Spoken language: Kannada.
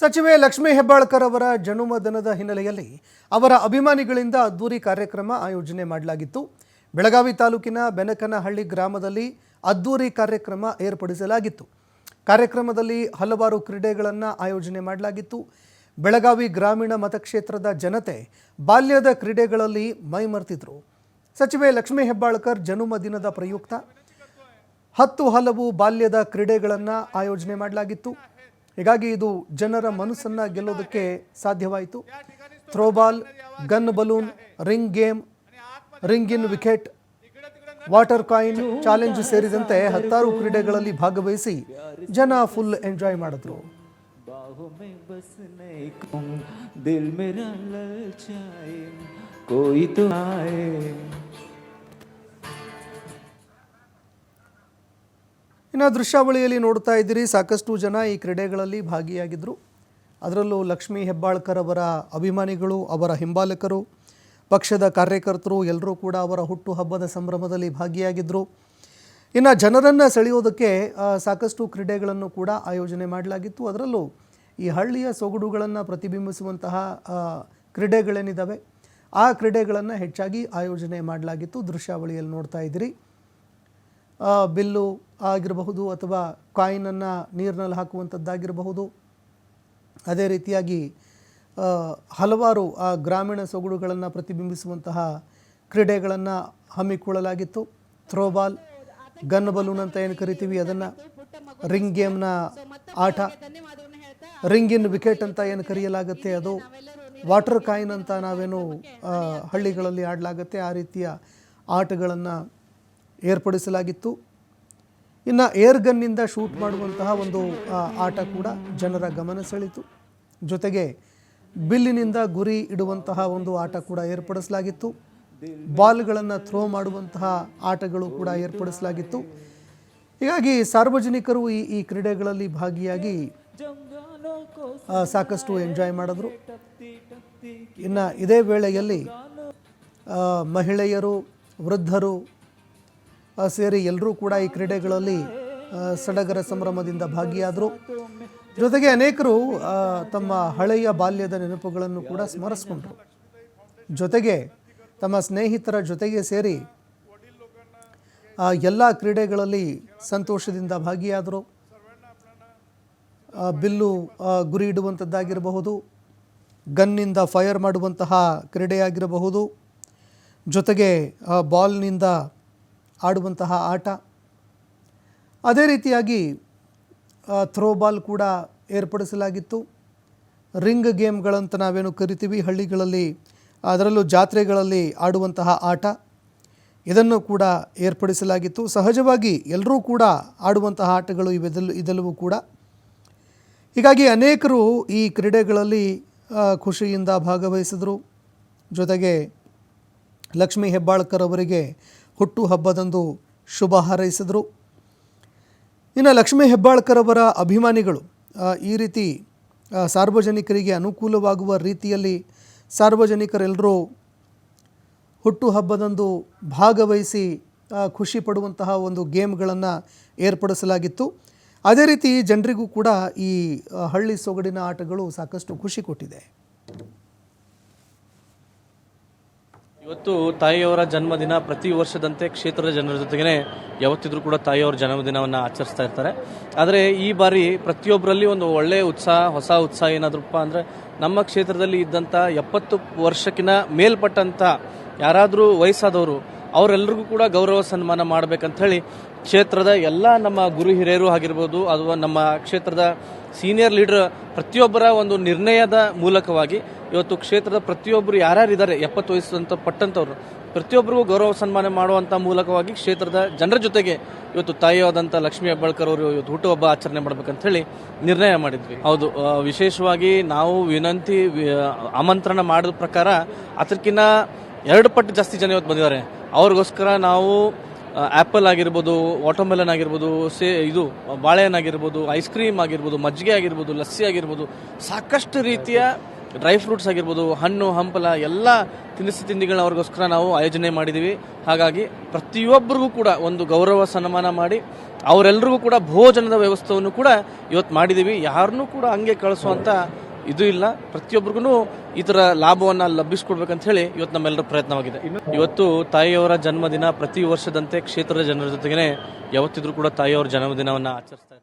ಸಚಿವೆ ಲಕ್ಷ್ಮೀ ಹೆಬ್ಬಾಳ್ಕರ್ ಅವರ ಜನ್ಮದಿನದ ಹಿನ್ನೆಲೆಯಲ್ಲಿ ಅವರ ಅಭಿಮಾನಿಗಳಿಂದ ಅದ್ದೂರಿ ಕಾರ್ಯಕ್ರಮ ಆಯೋಜನೆ ಮಾಡಲಾಗಿತ್ತು. ಬೆಳಗಾವಿ ತಾಲೂಕಿನ ಬೆನಕನಹಳ್ಳಿ ಗ್ರಾಮದಲ್ಲಿ ಅದ್ದೂರಿ ಕಾರ್ಯಕ್ರಮ ಏರ್ಪಡಿಸಲಾಗಿತ್ತು. ಕಾರ್ಯಕ್ರಮದಲ್ಲಿ ಹಲವಾರು ಕ್ರೀಡೆಗಳನ್ನು ಆಯೋಜನೆ ಮಾಡಲಾಗಿತ್ತು. ಬೆಳಗಾವಿ ಗ್ರಾಮೀಣ ಮತಕ್ಷೇತ್ರದ ಜನತೆ ಬಾಲ್ಯದ ಕ್ರೀಡೆಗಳಲ್ಲಿ ಮೈಮರೆತಿದ್ರು. ಸಚಿವೆ ಲಕ್ಷ್ಮೀ ಹೆಬ್ಬಾಳ್ಕರ್ ಜನ್ಮದಿನದ ಪ್ರಯುಕ್ತ 10 ಹಲವು ಬಾಲ್ಯದ ಕ್ರೀಡೆಗಳನ್ನು ಆಯೋಜನೆ ಮಾಡಲಾಗಿತ್ತು. ಹೀಗಾಗಿ ಇದು ಜನರ ಮನಸ್ಸನ್ನು ಗೆಲ್ಲೋದಕ್ಕೆ ಸಾಧ್ಯವಾಯಿತು. Throwball, gun balloon, ring game, ring in wicket, water coin challenge ಸೇರಿದಂತೆ 10 ಕ್ರೀಡೆಗಳಲ್ಲಿ ಭಾಗವಹಿಸಿ ಜನ ಫುಲ್ ಎಂಜಾಯ್ ಮಾಡಿದ್ರು. ಇನ್ನು ದೃಶ್ಯಾವಳಿಯಲ್ಲಿ ನೋಡ್ತಾ ಇದ್ದೀರಿ, ಸಾಕಷ್ಟು ಜನ ಈ ಕ್ರೀಡೆಗಳಲ್ಲಿ ಭಾಗಿಯಾಗಿದ್ದರು. ಅದರಲ್ಲೂ ಲಕ್ಷ್ಮೀ ಹೆಬ್ಬಾಳ್ಕರ್ ಅವರ ಅಭಿಮಾನಿಗಳು, ಅವರ ಹಿಂಬಾಲಕರು, ಪಕ್ಷದ ಕಾರ್ಯಕರ್ತರು ಎಲ್ಲರೂ ಕೂಡ ಅವರ ಹುಟ್ಟುಹಬ್ಬದ ಸಂಭ್ರಮದಲ್ಲಿ ಭಾಗಿಯಾಗಿದ್ದರು. ಇನ್ನು ಜನರನ್ನು ಸೆಳೆಯೋದಕ್ಕೆ ಸಾಕಷ್ಟು ಕ್ರೀಡೆಗಳನ್ನು ಕೂಡ ಆಯೋಜನೆ ಮಾಡಲಾಗಿತ್ತು. ಅದರಲ್ಲೂ ಈ ಹಳ್ಳಿಯ ಸೊಗಡುಗಳನ್ನು ಪ್ರತಿಬಿಂಬಿಸುವಂತಹ ಕ್ರೀಡೆಗಳೇನಿದ್ದಾವೆ ಆ ಕ್ರೀಡೆಗಳನ್ನು ಹೆಚ್ಚಾಗಿ ಆಯೋಜನೆ ಮಾಡಲಾಗಿತ್ತು. ದೃಶ್ಯಾವಳಿಯಲ್ಲಿ ನೋಡ್ತಾ ಇದ್ದೀರಿ, ಬಿಲ್ಲು ಆಗಿರಬಹುದು ಅಥವಾ ಕಾಯಿನನ್ನು ನೀರಿನಲ್ಲಿ ಹಾಕುವಂಥದ್ದಾಗಿರಬಹುದು. ಅದೇ ರೀತಿಯಾಗಿ ಹಲವಾರು ಗ್ರಾಮೀಣ ಸೊಗಡುಗಳನ್ನು ಪ್ರತಿಬಿಂಬಿಸುವಂತಹ ಕ್ರೀಡೆಗಳನ್ನು ಹಮ್ಮಿಕೊಳ್ಳಲಾಗಿತ್ತು. ಥ್ರೋಬಾಲ್, ಗನ್ ಬಲೂನ್ ಅಂತ ಏನು ಕರಿತೀವಿ ಅದನ್ನು, ರಿಂಗ್ ಗೇಮ್ನ ಆಟ, ರಿಂಗ್ ಇನ್ ವಿಕೆಟ್ ಅಂತ ಏನು ಕರೆಯಲಾಗುತ್ತೆ ಅದು, ವಾಟರ್ ಕಾಯಿನ್ ಅಂತ ನಾವೇನು ಹಳ್ಳಿಗಳಲ್ಲಿ ಆಡಲಾಗುತ್ತೆ ಆ ರೀತಿಯ ಆಟಗಳನ್ನು ಏರ್ಪಡಿಸಲಾಗಿತ್ತು. ಇನ್ನು ಏರ್ ಗನ್ನಿಂದ ಶೂಟ್ ಮಾಡುವಂತಹ ಒಂದು ಆಟ ಕೂಡ ಜನರ ಗಮನ ಸೆಳೀತು. ಜೊತೆಗೆ ಬಿಲ್ಲಿನಿಂದ ಗುರಿ ಇಡುವಂತಹ ಒಂದು ಆಟ ಕೂಡ ಏರ್ಪಡಿಸಲಾಗಿತ್ತು. ಬಾಲ್ಗಳನ್ನು ಥ್ರೋ ಮಾಡುವಂತಹ ಆಟಗಳು ಕೂಡ ಏರ್ಪಡಿಸಲಾಗಿತ್ತು. ಹೀಗಾಗಿ ಸಾರ್ವಜನಿಕರು ಈ ಕ್ರೀಡೆಗಳಲ್ಲಿ ಭಾಗಿಯಾಗಿ ಸಾಕಷ್ಟು ಎಂಜಾಯ್ ಮಾಡಿದ್ರು. ಇನ್ನು ಇದೇ ವೇಳೆಯಲ್ಲಿ ಮಹಿಳೆಯರು, ವೃದ್ಧರು ಸೇರಿ ಎಲ್ಲರೂ ಕೂಡ ಈ ಕ್ರೀಡೆಗಳಲ್ಲಿ ಸಡಗರ ಸಂಭ್ರಮದಿಂದ ಭಾಗಿಯಾದರು. ಜೊತೆಗೆ ಅನೇಕರು ತಮ್ಮ ಹಳೆಯ ಬಾಲ್ಯದ ನೆನಪುಗಳನ್ನು ಕೂಡ ಸ್ಮರಿಸಿಕೊಂಡರು. ಜೊತೆಗೆ ತಮ್ಮ ಸ್ನೇಹಿತರ ಜೊತೆಗೆ ಸೇರಿ ಎಲ್ಲ ಕ್ರೀಡೆಗಳಲ್ಲಿ ಸಂತೋಷದಿಂದ ಭಾಗಿಯಾದರು. ಬಿಲ್ಲು ಗುರಿ ಇಡುವಂಥದ್ದಾಗಿರಬಹುದು, ಗನ್ನಿಂದ ಫೈರ್ ಮಾಡುವಂತಹ ಕ್ರೀಡೆಯಾಗಿರಬಹುದು, ಜೊತೆಗೆ ಬಾಲ್ನಿಂದ ಆಡುವಂತಹ ಆಟ, ಅದೇ ರೀತಿಯಾಗಿ ಥ್ರೋಬಾಲ್ ಕೂಡ ಏರ್ಪಡಿಸಲಾಗಿತ್ತು. ರಿಂಗ್ ಗೇಮ್ಗಳಂತ ನಾವೇನು ಕರಿತೀವಿ ಹಳ್ಳಿಗಳಲ್ಲಿ, ಅದರಲ್ಲೂ ಜಾತ್ರೆಗಳಲ್ಲಿ ಆಡುವಂತಹ ಆಟ, ಇದನ್ನು ಕೂಡ ಏರ್ಪಡಿಸಲಾಗಿತ್ತು. ಸಹಜವಾಗಿ ಎಲ್ಲರೂ ಕೂಡ ಆಡುವಂತಹ ಆಟಗಳು ಇದೆಲ್ಲವೂ ಕೂಡ. ಹೀಗಾಗಿ ಅನೇಕರು ಈ ಕ್ರೀಡೆಗಳಲ್ಲಿ ಖುಷಿಯಿಂದ ಭಾಗವಹಿಸಿದರು. ಜೊತೆಗೆ ಲಕ್ಷ್ಮೀ ಹೆಬ್ಬಾಳ್ಕರ್ ಅವರಿಗೆ ಹುಟ್ಟುಹಬ್ಬದಂದು ಶುಭ ಹಾರೈಸಿದರು. ಇನ್ನು ಲಕ್ಷ್ಮೀ ಹೆಬ್ಬಾಳ್ಕರ್ ಅವರ ಅಭಿಮಾನಿಗಳು ಈ ರೀತಿ ಸಾರ್ವಜನಿಕರಿಗೆ ಅನುಕೂಲವಾಗುವ ರೀತಿಯಲ್ಲಿ ಸಾರ್ವಜನಿಕರೆಲ್ಲರೂ ಹುಟ್ಟುಹಬ್ಬದಂದು ಭಾಗವಹಿಸಿ ಖುಷಿ ಪಡುವಂತಹ ಒಂದು ಗೇಮ್ಗಳನ್ನು ಏರ್ಪಡಿಸಲಾಗಿತ್ತು. ಅದೇ ರೀತಿ ಜನರಿಗೂ ಕೂಡ ಈ ಹಳ್ಳಿ ಸೊಗಡಿನ ಆಟಗಳು ಸಾಕಷ್ಟು ಖುಷಿ ಕೊಟ್ಟಿದೆ. ಇವತ್ತು ತಾಯಿಯವರ ಜನ್ಮದಿನ ಪ್ರತಿ ವರ್ಷದಂತೆ ಕ್ಷೇತ್ರದ ಜನರ ಜೊತೆಗೇ ಯಾವತ್ತಿದ್ರೂ ಕೂಡ ತಾಯಿಯವರ ಜನ್ಮದಿನವನ್ನು ಆಚರಿಸ್ತಾ ಇರ್ತಾರೆ. ಆದರೆ ಈ ಬಾರಿ ಪ್ರತಿಯೊಬ್ಬರಲ್ಲಿ ಒಂದು ಒಳ್ಳೆಯ ಉತ್ಸಾಹ, ಹೊಸ ಉತ್ಸಾಹ ಏನಾದ್ರಪ್ಪ ಅಂದರೆ ನಮ್ಮ ಕ್ಷೇತ್ರದಲ್ಲಿ ಇದ್ದಂಥ 70 ವರ್ಷಕ್ಕಿಂತ ಮೇಲ್ಪಟ್ಟಂಥ ಯಾರಾದರೂ ವಯಸ್ಸಾದವರು ಅವರೆಲ್ಲರಿಗೂ ಕೂಡ ಗೌರವ ಸನ್ಮಾನ ಮಾಡಬೇಕಂತ ಹೇಳಿ ಕ್ಷೇತ್ರದ ಎಲ್ಲ ನಮ್ಮ ಗುರು ಹಿರಿಯರು ಆಗಿರ್ಬೋದು ಅಥವಾ ನಮ್ಮ ಕ್ಷೇತ್ರದ ಸೀನಿಯರ್ ಲೀಡರ್ ಪ್ರತಿಯೊಬ್ಬರ ಒಂದು ನಿರ್ಣಯದ ಮೂಲಕವಾಗಿ ಇವತ್ತು ಕ್ಷೇತ್ರದ ಪ್ರತಿಯೊಬ್ಬರು ಯಾರ್ಯಾರಿದ್ದಾರೆ 70 ವಯಸ್ಸು ಪಟ್ಟಂಥವ್ರು ಪ್ರತಿಯೊಬ್ಬರಿಗೂ ಗೌರವ ಸನ್ಮಾನ ಮಾಡುವಂಥ ಮೂಲಕವಾಗಿ ಕ್ಷೇತ್ರದ ಜನರ ಜೊತೆಗೆ ಇವತ್ತು ತಾಯಿಯಾದಂಥ ಲಕ್ಷ್ಮೀ ಹೆಬ್ಬಾಳ್ಕರ್ ಅವರು ಇವತ್ತು ಹುಟ್ಟುಹಬ್ಬ ಆಚರಣೆ ಮಾಡ್ಬೇಕಂತ ಹೇಳಿ ನಿರ್ಣಯ ಮಾಡಿದ್ವಿ. ಹೌದು, ವಿಶೇಷವಾಗಿ ನಾವು ವಿನಂತಿ ಆಮಂತ್ರಣ ಮಾಡಿದ ಪ್ರಕಾರ ಅದಕ್ಕಿಂತ 2 ಪಟ್ಟು ಜಾಸ್ತಿ ಜನ ಇವತ್ತು ಬಂದಿದ್ದಾರೆ. ಅವ್ರಿಗೋಸ್ಕರ ನಾವು ಆ್ಯಪಲ್ ಆಗಿರ್ಬೋದು, ವಾಟರ್ಮೆಲನ್ ಆಗಿರ್ಬೋದು, ಇದು ಬಾಳೆಹಣ್ಣು ಆಗಿರ್ಬೋದು, ಐಸ್ ಕ್ರೀಮ್ ಆಗಿರ್ಬೋದು, ಮಜ್ಜಿಗೆ ಆಗಿರ್ಬೋದು, ಲಸ್ಸಿ ಆಗಿರ್ಬೋದು, ಸಾಕಷ್ಟು ರೀತಿಯ ಡ್ರೈ ಫ್ರೂಟ್ಸ್ ಆಗಿರ್ಬೋದು, ಹಣ್ಣು ಹಂಪಲ ಎಲ್ಲ ತಿನಿಸು ತಿಂಡಿಗಳನ್ನ ಅವ್ರಿಗೋಸ್ಕರ ನಾವು ಆಯೋಜನೆ ಮಾಡಿದ್ದೀವಿ. ಹಾಗಾಗಿ ಪ್ರತಿಯೊಬ್ಬರಿಗೂ ಕೂಡ ಒಂದು ಗೌರವ ಸನ್ಮಾನ ಮಾಡಿ ಅವರೆಲ್ಲರಿಗೂ ಕೂಡ ಭೋಜನದ ವ್ಯವಸ್ಥೆಯನ್ನು ಕೂಡ ಇವತ್ತು ಮಾಡಿದ್ದೀವಿ. ಯಾರನ್ನೂ ಕೂಡ ಹಂಗೆ ಕಳಿಸುವಂತ ಇದು ಇಲ್ಲ. ಪ್ರತಿಯೊಬ್ಬರಿಗೂ ಈ ತರ ಲಾಭವನ್ನ ಲಭಿಸ್ಕೊಡ್ಬೇಕಂತ ಹೇಳಿ ಇವತ್ತು ನಮ್ಮೆಲ್ಲರ ಪ್ರಯತ್ನವಾಗಿದೆ. ಇವತ್ತು ತಾಯಿಯವರ ಜನ್ಮದಿನ ಪ್ರತಿ ವರ್ಷದಂತೆ ಕ್ಷೇತ್ರದ ಜನರ ಜೊತೆಗೇನೆ ಯಾವತ್ತಿದ್ರೂ ಕೂಡ ತಾಯಿಯವರ ಜನ್ಮದಿನವನ್ನ ಆಚರಿಸ್ತಾ ಇದ್ದಾರೆ.